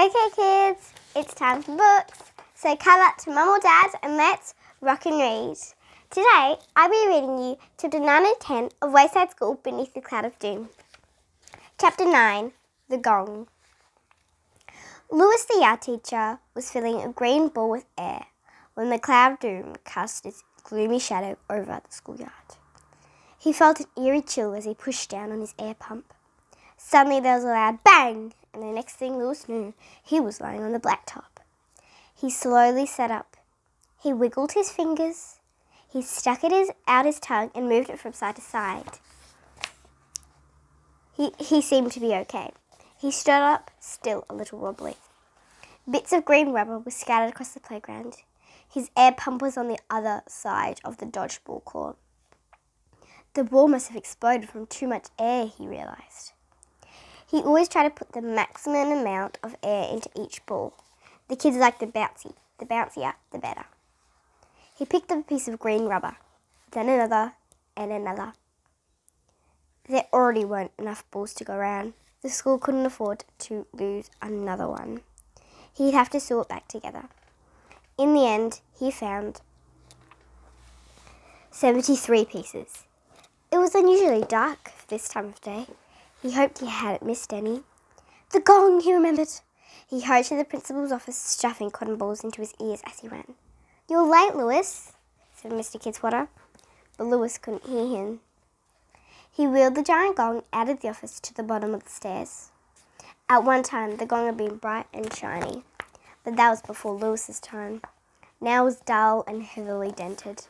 Okay kids, it's time for books. So come up to Mum or Dad and let's rock and read. Today I'll be reading you Chapter 9 and 10 of Wayside School Beneath the Cloud of Doom. Chapter 9, The Gong. Louis the art teacher was filling a green ball with air when the cloud of doom cast its gloomy shadow over the schoolyard. He felt an eerie chill as he pushed down on his air pump. Suddenly there was a loud bang, and the next thing Louis knew, he was lying on the blacktop. He slowly sat up. He wiggled his fingers. He stuck out his tongue and moved it from side to side. He seemed to be okay. He stood up, still a little wobbly. Bits of green rubber were scattered across the playground. His air pump was on the other side of the dodgeball court. The ball must have exploded from too much air, he realised. He always tried to put the maximum amount of air into each ball. The kids liked the bouncier, the better. He picked up a piece of green rubber, then another and another. There already weren't enough balls to go around. The school couldn't afford to lose another one. He'd have to sew it back together. In the end, he found 73 pieces. It was unusually dark for this time of day. He hoped he hadn't missed any. The gong, he remembered. He hurried to the principal's office, stuffing cotton balls into his ears as he ran. "You're late, Louis," said Mr. Kidswatter, but Louis couldn't hear him. He wheeled the giant gong out of the office to the bottom of the stairs. At one time, the gong had been bright and shiny, but that was before Louis's time. Now it was dull and heavily dented.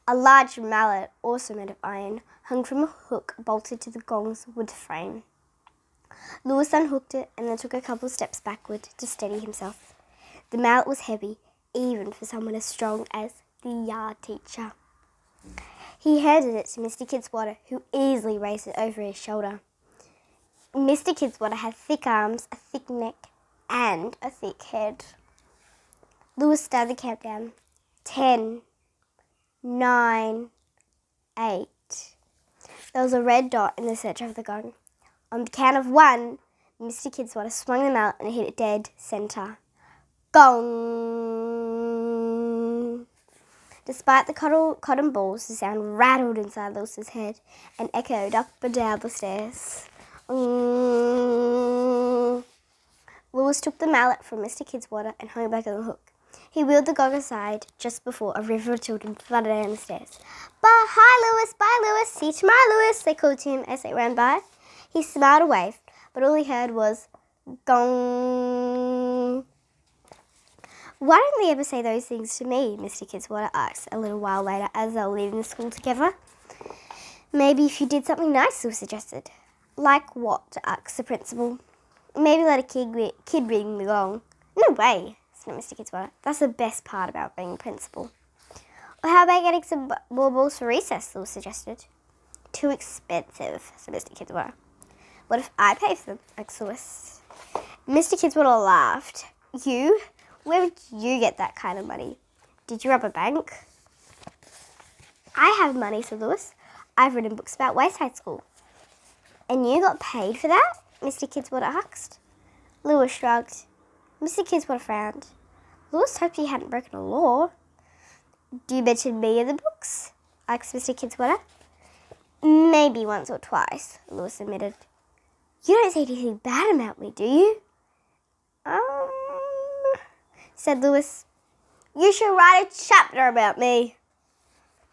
A large mallet, also made of iron, hung from a hook bolted to the gong's wood frame. Louis unhooked it and then took a couple of steps backward to steady himself. The mallet was heavy, even for someone as strong as the yard teacher. He handed it to Mr. Kidswatter, who easily raised it over his shoulder. Mr. Kidswatter had thick arms, a thick neck, and a thick head. Louis started the countdown. 10, 9, 8. There was a red dot in the centre of the gong. On the count of 1, Mr. Kidswatter swung the mallet and hit it dead centre. Gong! Despite the cotton balls, the sound rattled inside Louis's head and echoed up and down the stairs. Louis took the mallet from Mr. Kidswatter and hung it back on the hook. He wheeled the gong aside just before a river of children flooded down the stairs. Hi, Louis! Bye, Louis! See you tomorrow, Louis! They called to him as they ran by. He smiled and waved, but all he heard was gong. "Why don't they ever say those things to me?" Mr. Kidswatter asked a little while later as they were leaving the school together. "Maybe if you did something nice," Louis suggested. "Like what?" asked the principal. "Maybe let a kid ring the gong." "No way," said Mr. Kidswatter. "That's the best part about being principal." "Or how about getting some more balls for recess?" Louis suggested. "Too expensive," said Mr. Kidswatter. "What if I pay for them?" asked Louis. Mr. Kidswatter laughed. "You? Where would you get that kind of money? Did you rob a bank?" "I have money," said Louis. "I've written books about Wayside School." "And you got paid for that?" Mr. Kidswatter asked. Louis shrugged. Mr. Kidswatter frowned. Louis hoped he hadn't broken a law. "Do you mention me in the books?" asked Mr. Kidswatter. "Maybe once or twice," Louis admitted. "You don't say anything bad about me, do you?" Said Louis. "You should write a chapter about me,"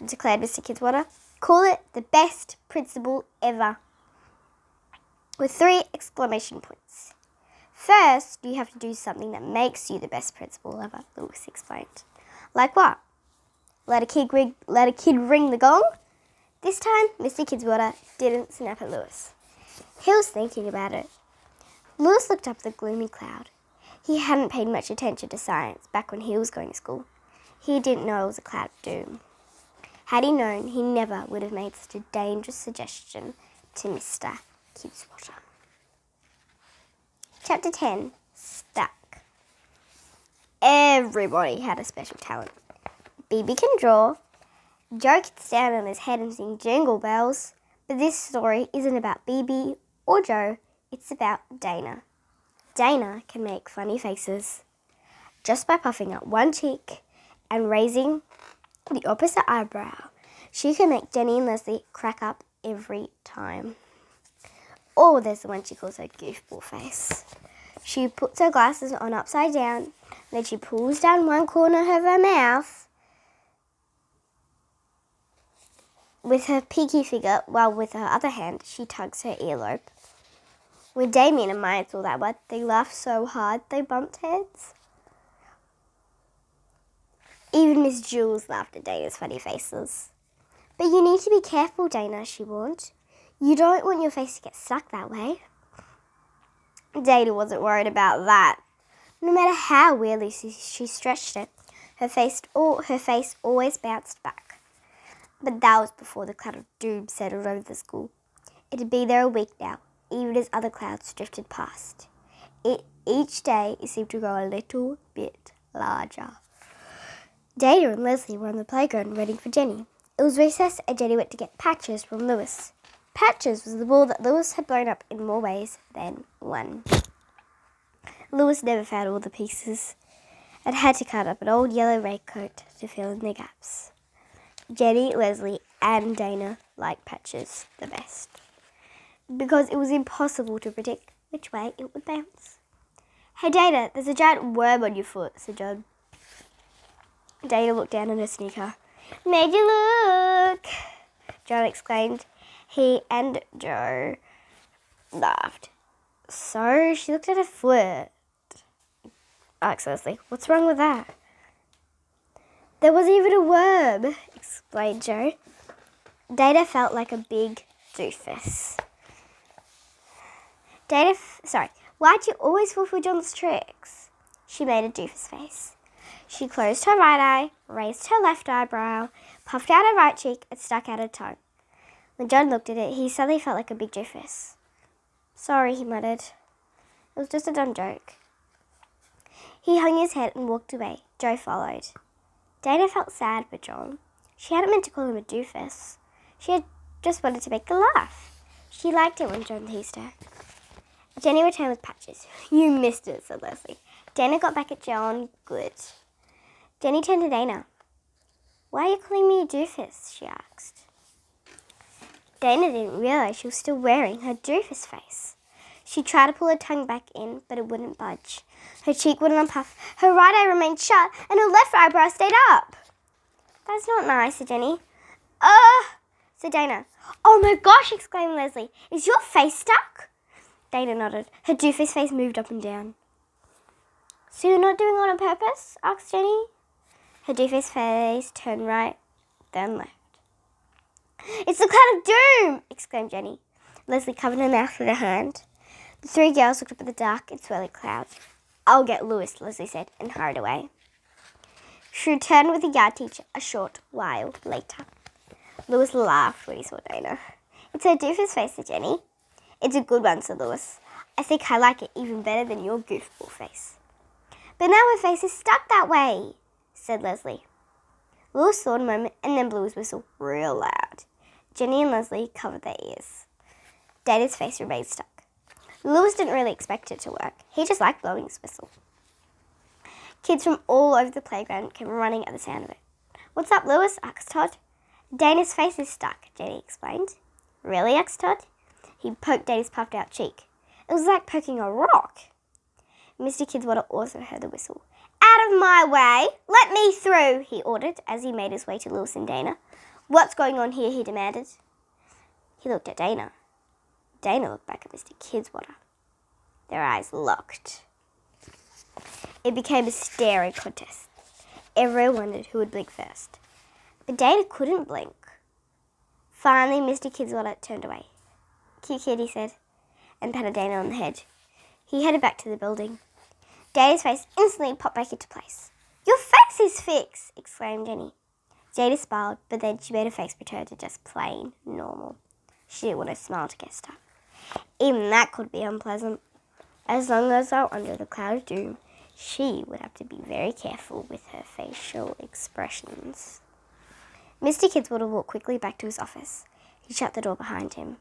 declared Mr. Kidswatter. "Call it the best principal ever, with 3 exclamation points. First, you have to do something that makes you the best principal ever," Louis explained. "Like what?" Let a kid ring the gong?" This time, Mr. Kidswatter didn't snap at Louis. He was thinking about it. Louis looked up at the gloomy cloud. He hadn't paid much attention to science back when he was going to school. He didn't know it was a cloud of doom. Had he known, he never would have made such a dangerous suggestion to Mr. Kidswatter. Chapter 10, Stuck. Everybody had a special talent. BB can draw. Joe can stand on his head and sing jingle bells. But this story isn't about BB or Joe. It's about Dana. Dana can make funny faces. Just by puffing up one cheek and raising the opposite eyebrow, she can make Jenny and Leslie crack up every time. Or there's the one she calls her goofball face. She puts her glasses on upside down, then she pulls down one corner of her mouth with her pinky finger, while with her other hand she tugs her earlobe. When Damien and Maya saw that one, they laughed so hard they bumped heads. Even Miss Jules laughed at Dana's funny faces. But you need to be careful, Dana, she warned. You don't want your face to get stuck that way. Dana wasn't worried about that. No matter how weirdly she stretched it, her face always bounced back. But that was before the cloud of doom settled over the school. It had been there a week now, even as other clouds drifted past. Each day it seemed to grow a little bit larger. Dana and Leslie were on the playground waiting for Jenny. It was recess and Jenny went to get Patches from Louis. Patches was the ball that Louis had blown up in more ways than one. Louis never found all the pieces and had to cut up an old yellow raincoat to fill in the gaps. Jenny, Leslie and Dana liked Patches the best because it was impossible to predict which way it would bounce. "Hey Dana, there's a giant worm on your foot," said John. Dana looked down at her sneaker. "Made you look!" John exclaimed. He and Joe laughed. "So she looked at her foot," asked Leslie. "What's wrong with that?" "There wasn't even a worm," explained Joe. Dana felt like a big doofus. Why'd you always fall for John's tricks? She made a doofus face. She closed her right eye, raised her left eyebrow, puffed out her right cheek, and stuck out her tongue. When John looked at it, he suddenly felt like a big doofus. "Sorry," he muttered. "It was just a dumb joke." He hung his head and walked away. Joe followed. Dana felt sad for John. She hadn't meant to call him a doofus. She had just wanted to make a laugh. She liked it when John teased her. Jenny returned with Patches. "You missed it," said Leslie. Dana got back at John good. Jenny turned to Dana. "Why are you calling me a doofus?" she asked. Dana didn't realize she was still wearing her doofus face. She tried to pull her tongue back in, but it wouldn't budge. Her cheek wouldn't unpuff. Her right eye remained shut, and her left eyebrow stayed up. "That's not nice," said Jenny. Said Dana. "Oh my gosh!" exclaimed Leslie. "Is your face stuck?" Dana nodded. Her doofus face moved up and down. "So you're not doing it on purpose?" asked Jenny. Her doofus face turned right, then left. "It's the cloud of doom!" exclaimed Jenny. Leslie covered her mouth with her hand. The three girls looked up at the dark and swirling clouds. "I'll get Louis," Leslie said, and hurried away. She returned with the yard teacher a short while later. Louis laughed when he saw Dana. "It's her doofus face," said Jenny. "It's a good one," said Louis. "I think I like it even better than your goofball face." "But now her face is stuck that way," said Leslie. Louis thought a moment and then blew his whistle real loud. Jenny and Leslie covered their ears. Dana's face remained stuck. Louis didn't really expect it to work. He just liked blowing his whistle. Kids from all over the playground came running at the sound of it. "What's up, Louis?" asked Todd. "Dana's face is stuck," Jenny explained. "Really?" asked Todd. He poked Dana's puffed out cheek. It was like poking a rock. Mr. Kidswatter also heard the whistle. "Out of my way! Let me through!" he ordered as he made his way to Louis and Dana. "What's going on here?" he demanded. He looked at Dana. Dana looked back at Mr. Kidswatter. Their eyes locked. It became a staring contest. Everyone wondered who would blink first. But Dana couldn't blink. Finally, Mr. Kidswatter turned away. "Cute kid," he said, and patted Dana on the head. He headed back to the building. Dana's face instantly popped back into place. "Your face is fixed!" exclaimed Jenny. Dana smiled, but then she made her face return to just plain normal. She didn't want her smile to get stuck. Even that could be unpleasant. As long as they were under the cloud of doom, she would have to be very careful with her facial expressions. Mr. Kidswatter walked quickly back to his office. He shut the door behind him.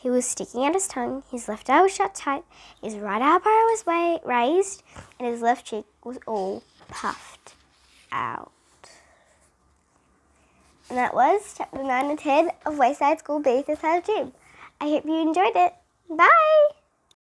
He was sticking out his tongue, his left eye was shut tight, his right eyebrow was raised, and his left cheek was all puffed out. And that was chapter 9 and 10 of Wayside School Bees Inside a Gym. I hope you enjoyed it. Bye!